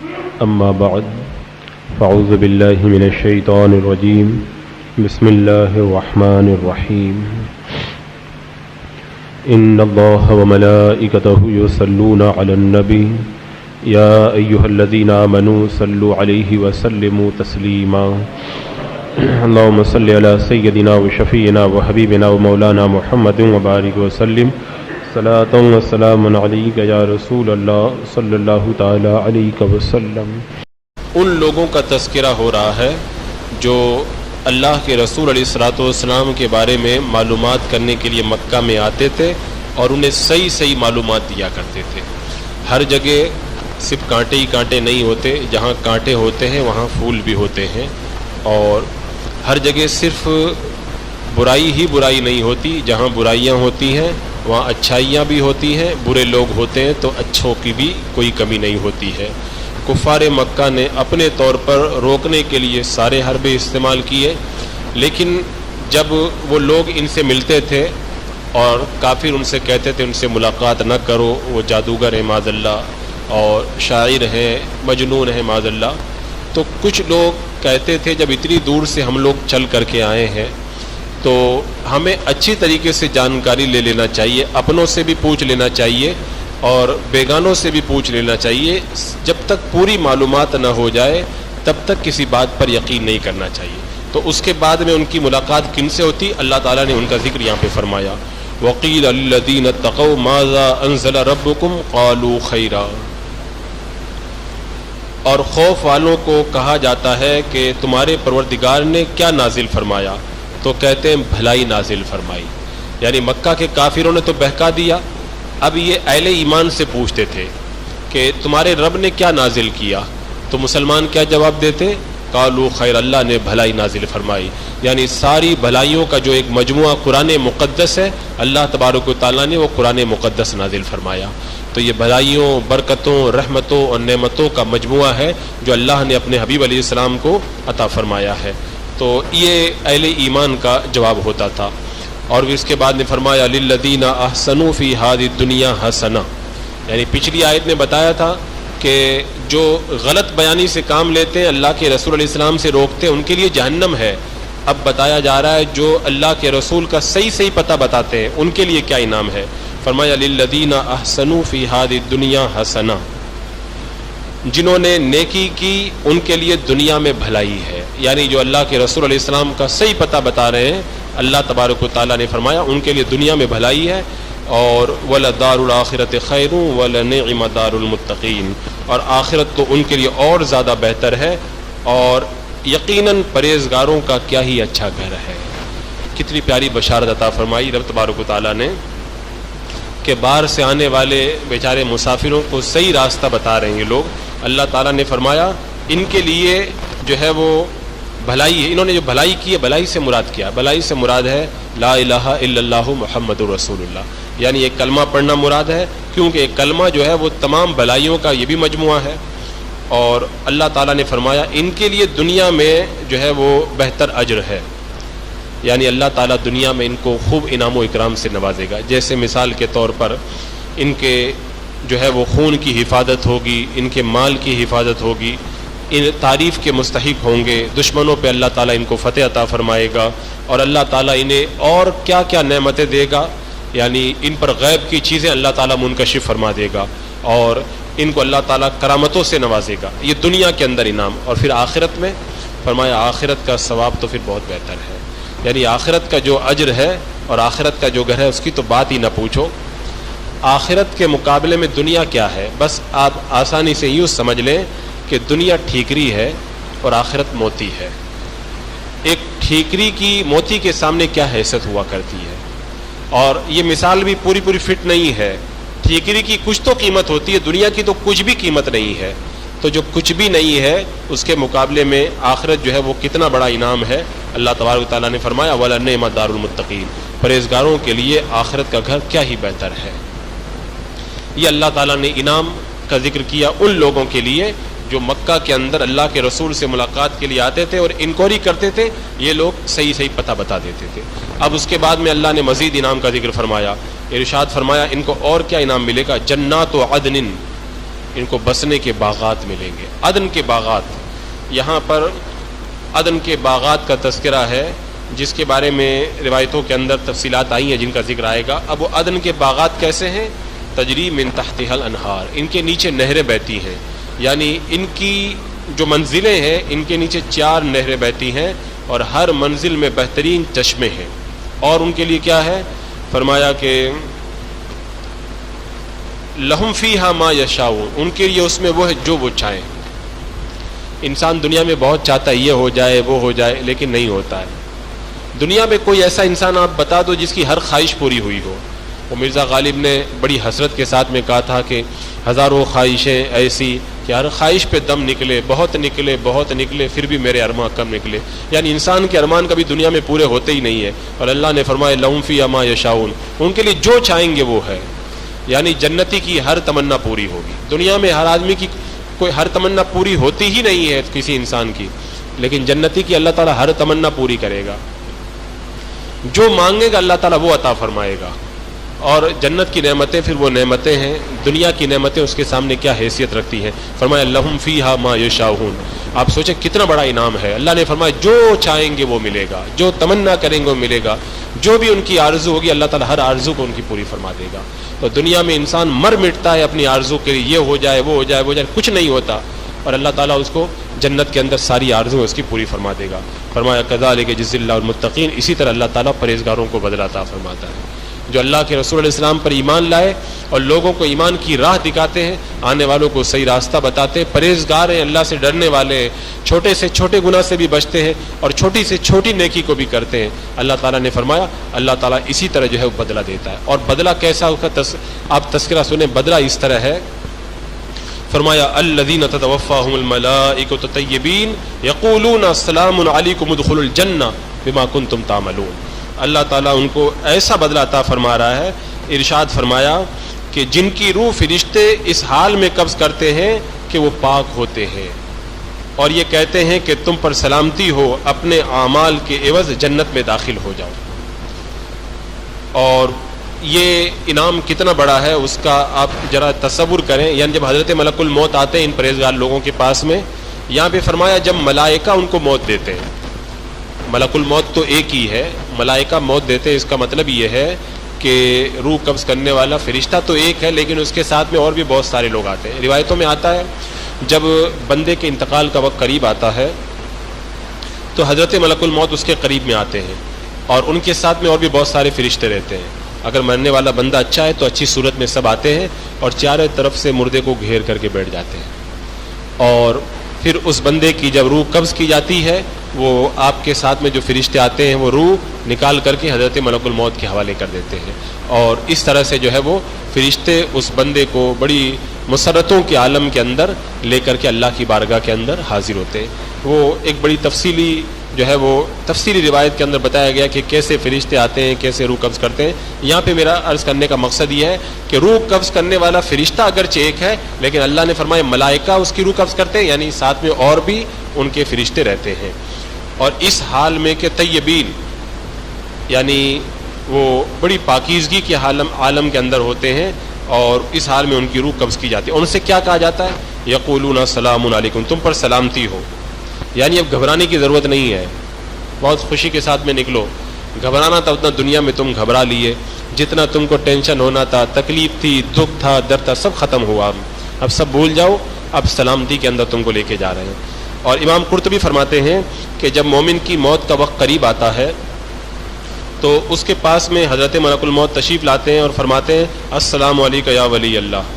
أما بعد فأعوذ بالله من الشيطان الرجيم بسم الله الرحمن الرحيم إن الله وملائكته يصلون على النبي يا أيها الذين آمنوا صلوا عليه وسلموا تسليما اللهم صل على سيدنا وشفيعنا وحبيبنا ومولانا محمد وبارك وسلم صلاة وسلام عليك يا رسول الله صلى الله تعالى عليك وسلم۔ ان لوگوں کا تذکرہ ہو رہا ہے جو اللہ کے رسول علیہ الصلوۃ والسلام کے بارے میں معلومات کرنے کے لیے مکہ میں آتے تھے اور انہیں صحیح معلومات دیا کرتے تھے۔ ہر جگہ صرف کانٹے ہی کانٹے نہیں ہوتے، جہاں کانٹے ہوتے ہیں وہاں پھول بھی ہوتے ہیں، اور ہر جگہ صرف برائی ہی برائی نہیں ہوتی، جہاں برائیاں ہوتی ہیں وہاں اچھائیاں بھی ہوتی ہیں، برے لوگ ہوتے ہیں تو اچھوں کی بھی کوئی کمی نہیں ہوتی ہے۔ کفار مکہ نے اپنے طور پر روکنے کے لیے سارے حربے استعمال کیے، لیکن جب وہ لوگ ان سے ملتے تھے اور کافر ان سے کہتے تھے ان سے ملاقات نہ کرو، وہ جادوگر ہیں معاذ اللہ اور شاعر ہیں، مجنون ہیں معاذ اللہ، تو کچھ لوگ کہتے تھے جب اتنی دور سے ہم لوگ چل کر کے آئے ہیں تو ہمیں اچھی طریقے سے جانکاری لے لینا چاہیے، اپنوں سے بھی پوچھ لینا چاہیے اور بیگانوں سے بھی پوچھ لینا چاہیے، جب تک پوری معلومات نہ ہو جائے تب تک کسی بات پر یقین نہیں کرنا چاہیے۔ تو اس کے بعد میں ان کی ملاقات کن سے ہوتی؟ اللہ تعالیٰ نے ان کا ذکر یہاں پہ فرمایا، وَقِيلَ لِلَّذِينَ اتَّقَوْا مَاذَا أَنزَلَ رَبُّكُمْ قَالُوا خَيْرًا، اور خوف والوں کو کہا جاتا ہے کہ تمہارے پروردگار نے کیا نازل فرمایا، تو کہتے ہیں بھلائی نازل فرمائی۔ یعنی مکہ کے کافروں نے تو بہکا دیا، اب یہ اہل ایمان سے پوچھتے تھے کہ تمہارے رب نے کیا نازل کیا، تو مسلمان کیا جواب دیتے؟ قالوا خیر، اللہ نے بھلائی نازل فرمائی۔ یعنی ساری بھلائیوں کا جو ایک مجموعہ قرآن مقدس ہے، اللہ تبارک و تعالیٰ نے وہ قرآن مقدس نازل فرمایا۔ تو یہ بھلائیوں، برکتوں، رحمتوں اور نعمتوں کا مجموعہ ہے جو اللہ نے اپنے حبیب علیہ السلام کو عطا فرمایا ہے۔ تو یہ اہل ایمان کا جواب ہوتا تھا۔ اور اس کے بعد نے فرمایا للذین احسنوا فی ہذہ الدنیا حسنہ، یعنی پچھلی آیت میں بتایا تھا کہ جو غلط بیانی سے کام لیتے ہیں، اللہ کے رسول علیہ السلام سے روکتے ہیں، ان کے لیے جہنم ہے۔ اب بتایا جا رہا ہے جو اللہ کے رسول کا صحیح پتہ بتاتے ہیں ان کے لیے کیا انعام ہے۔ فرمایا للذین احسنوا فی ہذہ الدنیا حسنہ، جنہوں نے نیکی کی ان کے لیے دنیا میں بھلائی ہے۔ یعنی جو اللہ کے رسول علیہ السلام کا صحیح پتہ بتا رہے ہیں، اللہ تبارک و تعالیٰ نے فرمایا ان کے لیے دنیا میں بھلائی ہے، اور وَلَدَارُ الْآخِرَةِ خَيْرٌ وَلَنِعْمَ دَارُ الْمُتَّقِينَ، اور آخرت تو ان کے لیے اور زیادہ بہتر ہے، اور یقیناً پرہیزگاروں کا کیا ہی اچھا گھر ہے۔ کتنی پیاری بشارت عطا فرمائی رب تبارک و تعالیٰ نے کہ باہر سے آنے والے بیچارے مسافروں کو صحیح راستہ بتا رہے ہیں یہ لوگ۔ اللہ تعالیٰ نے فرمایا ان کے لیے جو ہے وہ بھلائی ہے، انہوں نے جو بھلائی کی ہے، بھلائی سے مراد کیا؟ بھلائی سے مراد ہے لا الہ الا اللہ محمد رسول اللہ، یعنی ایک کلمہ پڑھنا مراد ہے، کیونکہ ایک کلمہ جو ہے وہ تمام بھلائیوں کا یہ بھی مجموعہ ہے۔ اور اللہ تعالیٰ نے فرمایا ان کے لیے دنیا میں جو ہے وہ بہتر اجر ہے، یعنی اللہ تعالیٰ دنیا میں ان کو خوب انعام و اکرام سے نوازے گا۔ جیسے مثال کے طور پر ان کے جو ہے وہ خون کی حفاظت ہوگی، ان کے مال کی حفاظت ہوگی، ان تعریف کے مستحق ہوں گے، دشمنوں پہ اللہ تعالیٰ ان کو فتح عطا فرمائے گا، اور اللہ تعالیٰ انہیں اور کیا کیا نعمتیں دے گا، یعنی ان پر غیب کی چیزیں اللہ تعالیٰ منکشف فرما دے گا، اور ان کو اللہ تعالیٰ کرامتوں سے نوازے گا۔ یہ دنیا کے اندر انعام، اور پھر آخرت میں فرمایا آخرت کا ثواب تو پھر بہت بہتر ہے، یعنی آخرت کا جو اجر ہے اور آخرت کا جو گھر ہے اس کی تو بات ہی نہ پوچھو۔ آخرت کے مقابلے میں دنیا کیا ہے؟ بس آپ آسانی سے یوں سمجھ لیں کہ دنیا ٹھیکری ہے اور آخرت موتی ہے۔ ایک ٹھیکری کی موتی کے سامنے کیا حیثیت ہوا کرتی ہے، اور یہ مثال بھی پوری فٹ نہیں ہے۔ ٹھیکری کی کچھ تو قیمت ہوتی ہے، دنیا کی تو کچھ بھی قیمت نہیں ہے۔ تو جو کچھ بھی نہیں ہے اس کے مقابلے میں آخرت جو ہے وہ کتنا بڑا انعام ہے۔ اللہ تبارک و تعالیٰ نے فرمایا وَلَنِعْمَ دَارُ الْمُتَّقِينَ، پرہیزگاروں کے لیے آخرت کا گھر کیا ہی بہتر ہے۔ یہ اللہ تعالیٰ نے انعام کا ذکر کیا ان لوگوں کے لیے جو مکہ کے اندر اللہ کے رسول سے ملاقات کے لیے آتے تھے اور انکوائری کرتے تھے، یہ لوگ صحیح پتہ بتا دیتے تھے۔ اب اس کے بعد میں اللہ نے مزید انعام کا ذکر فرمایا، ارشاد فرمایا ان کو اور کیا انعام ملے گا، جنات و عدن، ان کو بسنے کے باغات ملیں گے. عدن کے باغات, یہاں پر عدن کے باغات کا تذکرہ ہے جس کے بارے میں روایتوں کے اندر تفصیلات آئی ہیں جن کا ذکر آئے گا. اب وہ عدن کے باغات کیسے ہیں؟ تجری من تحتها الانہار, ان کے نیچے نہریں بہتی ہیں, یعنی ان کی جو منزلیں ہیں ان کے نیچے 4 نہریں بہتی ہیں اور ہر منزل میں بہترین چشمے ہیں. اور ان کے لیے کیا ہے؟ فرمایا کہ لہم فیہا ما یشاؤون, ان کے لیے اس میں وہ ہے جو وہ چاہیں. انسان دنیا میں بہت چاہتا ہے یہ ہو جائے وہ ہو جائے, لیکن نہیں ہوتا ہے. دنیا میں کوئی ایسا انسان آپ بتا دو جس کی ہر خواہش پوری ہوئی ہو. وہ مرزا غالب نے بڑی حسرت کے ساتھ میں کہا تھا کہ ہزاروں خواہشیں ایسی کہ ہر خواہش پہ دم نکلے, بہت نکلے پھر بھی میرے ارمان کم نکلے. یعنی انسان کے ارمان کبھی دنیا میں پورے ہوتے ہی نہیں ہے. اور اللہ نے فرمایا لہم فیہا ما یشاؤون, ان کے لیے جو چاہیں گے وہ ہے. یعنی جنتی کی ہر تمنا پوری ہوگی. دنیا میں ہر آدمی کی کوئی ہر تمنا پوری ہوتی ہی نہیں ہے کسی انسان کی, لیکن جنتی کی اللہ تعالیٰ ہر تمنا پوری کرے گا. جو مانگے گا اللہ تعالیٰ وہ عطا فرمائے گا. اور جنت کی نعمتیں پھر وہ نعمتیں ہیں, دنیا کی نعمتیں اس کے سامنے کیا حیثیت رکھتی ہیں. فرمایا لہم فیہا ما یشاؤون. آپ سوچیں کتنا بڑا انعام ہے. اللہ نے فرمایا جو چاہیں گے وہ ملے گا, جو تمنا کریں گے وہ ملے گا, جو بھی ان کی آرزو ہوگی اللہ تعالیٰ ہر آرزو کو ان کی پوری فرما دے گا. تو دنیا میں انسان مر مٹتا ہے اپنی آرزو کے لیے, یہ ہو جائے وہ ہو جائے وہ ہو جائے, کچھ نہیں ہوتا. اور اللہ تعالیٰ اس کو جنت کے اندر ساری آرزو اس کی پوری فرما دے گا. فرمایا کذالک یجزی اللہ المتقین, اسی طرح اللہ تعالیٰ پرہیزگاروں کو بدلہ عطا فرماتا ہے. جو اللہ کے رسول علیہ السلام پر ایمان لائے اور لوگوں کو ایمان کی راہ دکھاتے ہیں, آنے والوں کو صحیح راستہ بتاتے ہیں, پرہیزگار ہیں, اللہ سے ڈرنے والے ہیں, چھوٹے سے چھوٹے گناہ سے بھی بچتے ہیں اور چھوٹی سے چھوٹی نیکی کو بھی کرتے ہیں. اللہ تعالیٰ نے فرمایا اللہ تعالیٰ اسی طرح جو ہے وہ بدلہ دیتا ہے. اور بدلہ کیسا ہوگا آپ تذکرہ سنیں. بدلہ اس طرح ہے, فرمایا الذین تتوفاہم الملائکۃ طیبین یقولون السلام علیکم ادخلوا الجنہ بما کنتم تعملون. اللہ تعالیٰ ان کو ایسا بدلہ عطا فرما رہا ہے. ارشاد فرمایا کہ جن کی روح فرشتے اس حال میں قبض کرتے ہیں کہ وہ پاک ہوتے ہیں اور یہ کہتے ہیں کہ تم پر سلامتی ہو, اپنے اعمال کے عوض جنت میں داخل ہو جاؤ. اور یہ انعام کتنا بڑا ہے اس کا آپ ذرا تصور کریں. یعنی جب حضرت ملک الموت آتے ہیں ان پرہیزگار لوگوں کے پاس میں, یہاں پہ فرمایا جب ملائکہ ان کو موت دیتے ہیں, ملک الموت تو ایک ہی ہے, ملائکہ موت دیتے ہیں, اس کا مطلب یہ ہے کہ روح قبض کرنے والا فرشتہ تو ایک ہے لیکن اس کے ساتھ میں اور بھی بہت سارے لوگ آتے ہیں. روایتوں میں آتا ہے جب بندے کے انتقال کا وقت قریب آتا ہے تو حضرت ملک الموت اس کے قریب میں آتے ہیں اور ان کے ساتھ میں اور بھی بہت سارے فرشتے رہتے ہیں. اگر مرنے والا بندہ اچھا ہے تو اچھی صورت میں سب آتے ہیں اور چاروں طرف سے مردے کو گھیر کر کے بیٹھ جاتے ہیں. اور پھر اس بندے کی جب روح قبض کی جاتی ہے وہ آپ کے ساتھ میں جو فرشتے آتے ہیں وہ روح نکال کر کے حضرت ملک الموت کے حوالے کر دیتے ہیں. اور اس طرح سے جو ہے وہ فرشتے اس بندے کو بڑی مسرتوں کے عالم کے اندر لے کر کے اللہ کی بارگاہ کے اندر حاضر ہوتے ہیں. وہ ایک بڑی تفصیلی روایت کے اندر بتایا گیا کہ کیسے فرشتے آتے ہیں, کیسے روح قبض کرتے ہیں. یہاں پہ میرا عرض کرنے کا مقصد یہ ہے کہ روح قبض کرنے والا فرشتہ اگرچہ ایک ہے لیکن اللہ نے فرمایا ملائکہ اس کی روح قبض کرتے ہیں, یعنی ساتھ میں اور بھی ان کے فرشتے رہتے ہیں. اور اس حال میں کہ طیبین یعنی وہ بڑی پاکیزگی کے عالم کے اندر ہوتے ہیں اور اس حال میں ان کی روح قبض کی جاتی ہے. ان سے کیا کہا جاتا ہے؟ یقولون السلام علیکم, تم پر سلامتی ہو. یعنی اب گھبرانے کی ضرورت نہیں ہے, بہت خوشی کے ساتھ میں نکلو. گھبرانا تھا اتنا دنیا میں تم گھبرا لیے, جتنا تم کو ٹینشن ہونا تھا, تکلیف تھی, دکھ تھا, درد تھا, سب ختم ہوا. اب سب بھول جاؤ, اب سلامتی کے اندر تم کو لے کے جا رہے ہیں. اور امام قرطبی فرماتے ہیں کہ جب مومن کی موت کا وقت قریب آتا ہے تو اس کے پاس میں حضرت ملک الموت تشریف لاتے ہیں اور فرماتے ہیں السلام علیکم یا ولی اللہ,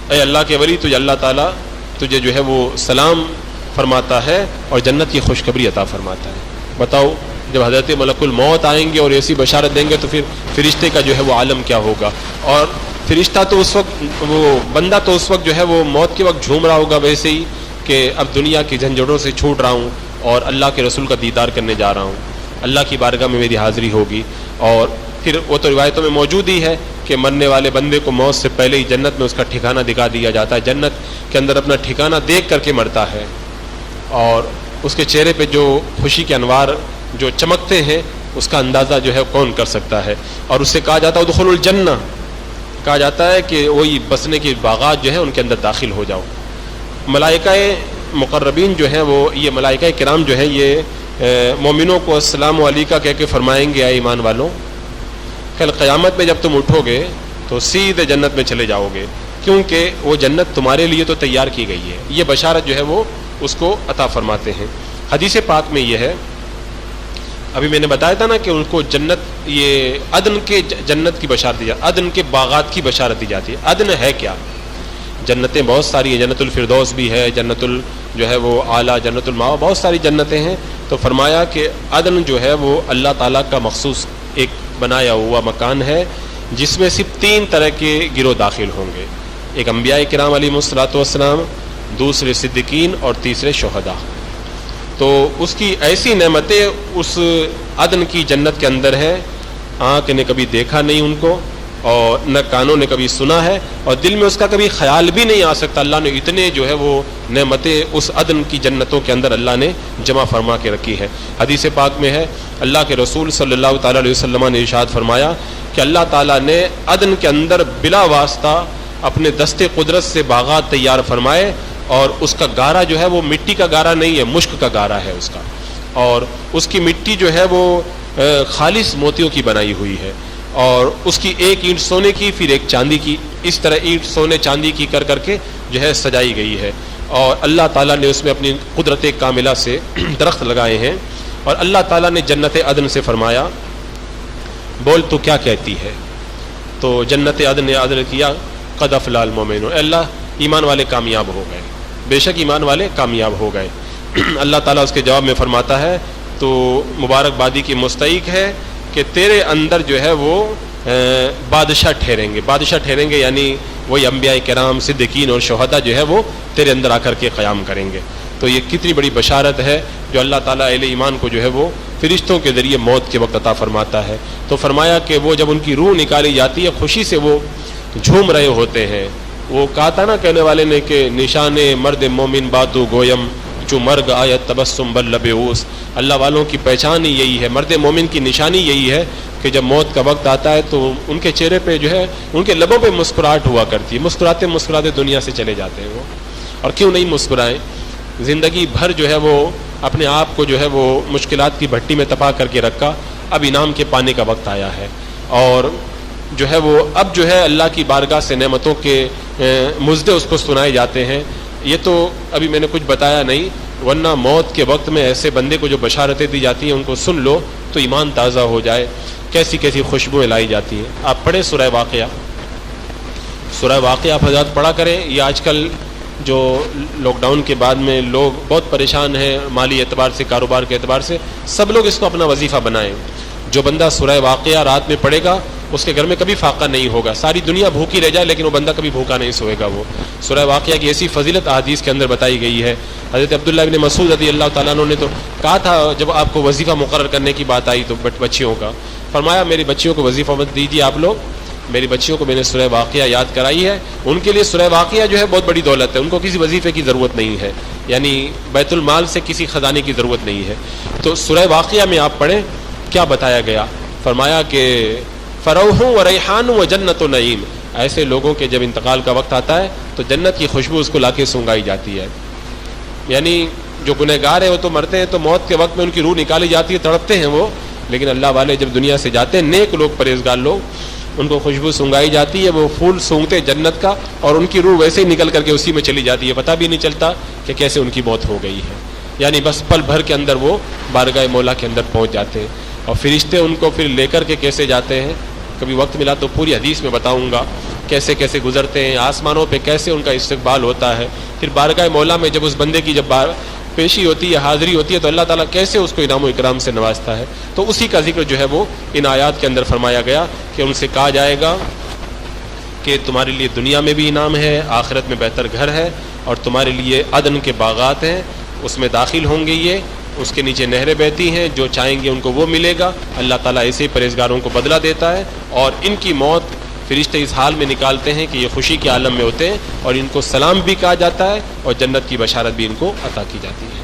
اے اللہ کے ولی تجھے اللہ تعالیٰ تجھے جو ہے وہ سلام فرماتا ہے اور جنت کی خوشخبری عطا فرماتا ہے. بتاؤ جب حضرت ملک الموت آئیں گے اور ایسی بشارت دیں گے تو پھر فرشتے کا جو ہے وہ عالم کیا ہوگا. اور فرشتہ تو اس وقت, وہ بندہ تو اس وقت جو ہے وہ موت کے وقت جھوم رہا ہوگا ویسے ہی کہ اب دنیا کی جھنجھٹوں سے چھوٹ رہا ہوں اور اللہ کے رسول کا دیدار کرنے جا رہا ہوں, اللہ کی بارگاہ میں میری حاضری ہوگی. اور پھر وہ تو روایتوں میں موجود ہی ہے کہ مرنے والے بندے کو موت سے پہلے ہی جنت میں اس کا ٹھکانہ دکھا دیا جاتا ہے, جنت کے اندر اپنا ٹھکانہ دیکھ کر کے مرتا ہے اور اس کے چہرے پہ جو خوشی کے انوار جو چمکتے ہیں اس کا اندازہ جو ہے کون کر سکتا ہے. اور اس سے کہا جاتا ہے ادخلوا الجنہ, کہا جاتا ہے کہ وہی بسنے کے باغات جو ہیں ان کے اندر داخل ہو جاؤ۔ ملائکہ مقربین جو ہیں وہ یہ ملائکہ کرام جو ہیں یہ مومنوں کو السلام علیکہ کہہ کے فرمائیں گے اے ایمان والوں، کل قیامت میں جب تم اٹھو گے تو سیدھے جنت میں چلے جاؤ گے، کیونکہ وہ جنت تمہارے لیے تو تیار کی گئی ہے۔ یہ بشارت جو ہے وہ اس کو عطا فرماتے ہیں۔ حدیث پاک میں یہ ہے، ابھی میں نے بتایا تھا نا کہ ان کو جنت، یہ عدن کے جنت کی بشارت دی جاتی ہے، عدن کے باغات کی بشارت دی جاتی ہے۔ عدن ہے کیا؟ جنتیں بہت ساری ہیں، جنت الفردوس بھی ہے، جنت جو ہے وہ اعلیٰ، جنت الماوا، بہت ساری جنتیں ہیں۔ تو فرمایا کہ عدن جو ہے وہ اللہ تعالیٰ کا مخصوص ایک بنایا ہوا مکان ہے، جس میں صرف 3 طرح کے گروہ داخل ہوں گے، ایک انبیاء کرام علیہم الصلوۃ والسلام، دوسرے صدیقین اور تیسرے شہداء۔ تو اس کی ایسی نعمتیں اس عدن کی جنت کے اندر ہے، آنکھ نے کبھی دیکھا نہیں ان کو، اور نہ کانوں نے کبھی سنا ہے، اور دل میں اس کا کبھی خیال بھی نہیں آ سکتا۔ اللہ نے اتنے جو ہے وہ نعمتیں اس عدن کی جنتوں کے اندر اللہ نے جمع فرما کے رکھی ہے۔ حدیث پاک میں ہے، اللہ کے رسول صلی اللہ تعالیٰ علیہ وسلم نے ارشاد فرمایا کہ اللہ تعالیٰ نے عدن کے اندر بلا واسطہ اپنے دست قدرت سے باغات تیار فرمائے، اور اس کا گارا جو ہے وہ مٹی کا گارا نہیں ہے، مشک کا گارا ہے اس کا، اور اس کی مٹی جو ہے وہ خالص موتیوں کی بنائی ہوئی ہے، اور اس کی ایک اینٹ سونے کی، پھر ایک چاندی کی، اس طرح اینٹ سونے چاندی کی کر کے جو ہے سجائی گئی ہے، اور اللہ تعالیٰ نے اس میں اپنی قدرت کاملہ سے درخت لگائے ہیں۔ اور اللہ تعالیٰ نے جنت عدن سے فرمایا، بول تو کیا کہتی ہے؟ تو جنت عدن نے عدل کیا، قد افلح المؤمنون، اللہ ایمان والے کامیاب ہو گئے، بے شک ایمان والے کامیاب ہو گئے۔ اللہ تعالیٰ اس کے جواب میں فرماتا ہے، تو مبارکبادی کی مستحق ہے کہ تیرے اندر جو ہے وہ بادشاہ ٹھہریں گے، بادشاہ ٹھہریں گے، یعنی وہی انبیاء کرام، صدیقین اور شہداء جو ہے وہ تیرے اندر آ کر کے قیام کریں گے۔ تو یہ کتنی بڑی بشارت ہے جو اللہ تعالیٰ اہل ایمان کو جو ہے وہ فرشتوں کے ذریعے موت کے وقت عطا فرماتا ہے۔ تو فرمایا کہ وہ جب ان کی روح نکالی جاتی ہے، خوشی سے وہ جھوم رہے ہوتے ہیں۔ وہ کہا تھا نا کہنے والے نے کہ نشان مرد مومن باتو گویم، جو مرگ آیت تبسم بل لب اوس، اللہ والوں کی پہچان ہی یہی ہے، مرد مومن کی نشانی یہی ہے کہ جب موت کا وقت آتا ہے تو ان کے چہرے پہ جو ہے، ان کے لبوں پہ مسکراہٹ ہوا کرتی ہے، مسکراتے مسکراتے دنیا سے چلے جاتے ہیں وہ۔ اور کیوں نہیں مسکرائیں؟ زندگی بھر جو ہے وہ اپنے آپ کو جو ہے وہ مشکلات کی بھٹی میں تپا کر کے رکھا، اب انعام کے پانے کا وقت آیا ہے، اور جو ہے وہ اب جو ہے اللہ کی بارگاہ سے نعمتوں کے مزدے اس کو سنائے جاتے ہیں۔ یہ تو ابھی میں نے کچھ بتایا نہیں، ورنہ موت کے وقت میں ایسے بندے کو جو بشارتیں دی جاتی ہیں ان کو سن لو تو ایمان تازہ ہو جائے، کیسی کیسی خوشبوئیں لائی جاتی ہیں۔ آپ پڑھیں سورہ واقعہ، سورہ واقعہ آپ حضرات پڑھا کریں۔ یہ آج کل جو لاک ڈاؤن کے بعد میں لوگ بہت پریشان ہیں مالی اعتبار سے، کاروبار کے اعتبار سے، سب لوگ اس کو اپنا وظیفہ بنائیں۔ جو بندہ سورہ واقعہ رات میں پڑھے گا اس کے گھر میں کبھی فاقہ نہیں ہوگا، ساری دنیا بھوکی رہ جائے لیکن وہ بندہ کبھی بھوکا نہیں سوئے گا۔ وہ سورہ واقعہ کی ایسی فضیلت احادیث کے اندر بتائی گئی ہے۔ حضرت عبداللہ ابن مسعود رضی اللہ تعالیٰ عنہ نے تو کہا تھا جب آپ کو وظیفہ مقرر کرنے کی بات آئی تو بچیوں کا، فرمایا میری بچیوں کو وظیفہ مت دیجیے آپ لوگ، میری بچیوں کو میں نے سورہ واقعہ یاد کرائی ہے، ان کے لیے سورہ واقعہ جو ہے بہت بڑی دولت ہے، ان کو کسی وظیفے کی ضرورت نہیں ہے، یعنی بیت المال سے کسی خزانے کی ضرورت نہیں ہے۔ تو سورہ واقعہ میں آپ پڑھیں کیا بتایا گیا، فرمایا کہ فروح و ریحان و جنت و نعیم، ایسے لوگوں کے جب انتقال کا وقت آتا ہے تو جنت کی خوشبو اس کو لا کے سونگائی جاتی ہے۔ یعنی جو گنہگار ہیں وہ تو مرتے ہیں تو موت کے وقت میں ان کی روح نکالی جاتی ہے، تڑپتے ہیں وہ، لیکن اللہ والے جب دنیا سے جاتے ہیں، نیک لوگ، پرہیزگار لوگ، ان کو خوشبو سونگائی جاتی ہے، وہ پھول سونگتے جنت کا، اور ان کی روح ویسے ہی نکل کر کے اسی میں چلی جاتی ہے، پتہ بھی نہیں چلتا کہ کیسے ان کی موت ہو گئی ہے، یعنی بس پل بھر کے اندر وہ بارگاہ مولا کے اندر پہنچ جاتے ہیں۔ اور فرشتے ان کو پھر لے کر کے کیسے جاتے ہیں، کبھی وقت ملا تو پوری حدیث میں بتاؤں گا کیسے کیسے گزرتے ہیں، آسمانوں پہ کیسے ان کا استقبال ہوتا ہے، پھر بارگاہ مولا میں جب اس بندے کی جب پیشی ہوتی ہے، حاضری ہوتی ہے، تو اللہ تعالیٰ کیسے اس کو انعام و اکرام سے نوازتا ہے۔ تو اسی کا ذکر جو ہے وہ ان آیات کے اندر فرمایا گیا کہ ان سے کہا جائے گا کہ تمہارے لیے دنیا میں بھی انعام ہے، آخرت میں بہتر گھر ہے، اور تمہارے لیے عدن کے باغات ہیں، اس میں داخل ہوں گے، یہ اس کے نیچے نہریں بہتی ہیں، جو چاہیں گے ان کو وہ ملے گا۔ اللہ تعالیٰ ایسے ہی پرہیزگاروں کو بدلہ دیتا ہے، اور ان کی موت فرشتے اس حال میں نکالتے ہیں کہ یہ خوشی کے عالم میں ہوتے ہیں، اور ان کو سلام بھی کہا جاتا ہے اور جنت کی بشارت بھی ان کو عطا کی جاتی ہے۔